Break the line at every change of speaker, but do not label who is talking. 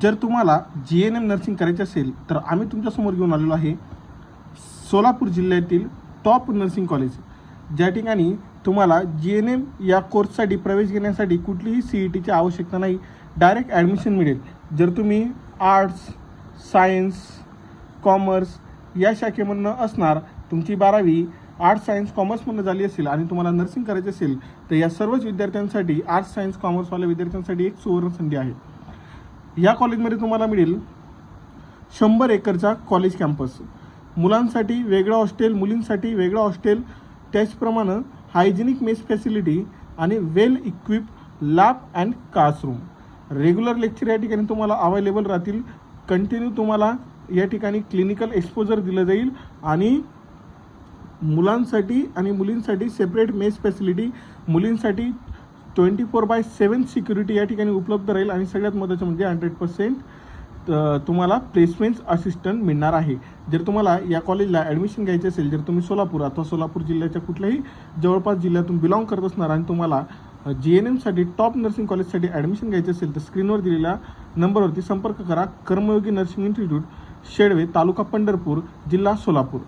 जर तुम्हाला GNM nursing करायचे असेल तर आम्ही तुमच्यासमोर घेऊन आलेलो आहे सोलापूर जिल्ह्यातील टॉप नर्सिंग कॉलेज, ज्या ठिकाणी तुम्हाला GNM या कोर्ससाठी प्रवेश घेण्यासाठी कुठलीही CETची आवश्यकता नाही, डायरेक्ट ॲडमिशन मिळेल. जर तुम्ही आर्ट्स, सायन्स, कॉमर्स या शाखेमधनं असणार, तुमची 12वी आर्ट्स, सायन्स, कॉमर्समधनं झाली असेल आणि तुम्हाला नर्सिंग करायचे असेल तर या सर्वच विद्यार्थ्यांसाठी, आर्ट्स, सायन्स, कॉमर्सवाल्या विद्यार्थ्यांसाठी एक सुवर्ण संधी आहे. या कॉलेजमध्ये तुम्हाला मिळेल 100 एकरचा कॉलेज कॅम्पस, मुलांसाठी वेगळं हॉस्टेल, मुलींसाठी वेगळं हॉस्टेल, त्याचप्रमाणे हायजेनिक मेस फॅसिलिटी आणि well equip lab and classroom. Regular lecture या ठिकाणी तुम्हाला अवेलेबल राहतील. कंटिन्यू तुम्हाला या ठिकाणी क्लिनिकल एक्सपोजर दिलं जाईल आणि मुलांसाठी आणि मुलींसाठी सेपरेट मेस फॅसिलिटी, मुलींसाठी 24/7 सिक्युरिटी या ठिकाणी उपलब्ध राहील आणि सगळ्यात महत्त्वाचं म्हणजे 100% तुम्हाला प्लेसमेंट असिस्टंट मिळणार आहे. जर तुम्हाला या कॉलेजला ॲडमिशन घ्यायचे असेल, जर तुम्ही सोलापूर अथवा सोलापूर जिल्ह्याच्या कुठल्याही जवळपास जिल्ह्यातून बिलॉंग करत असणार आणि तुम्हाला GNMसाठी टॉप नर्सिंग कॉलेजसाठी ॲडमिशन घ्यायचे असेल तर स्क्रीनवर दिलेल्या नंबरवरती संपर्क करा. कर्मयोगी नर्सिंग इन्स्टिट्यूट, शेडवे, तालुका पंढरपूर, जिल्हा सोलापूर.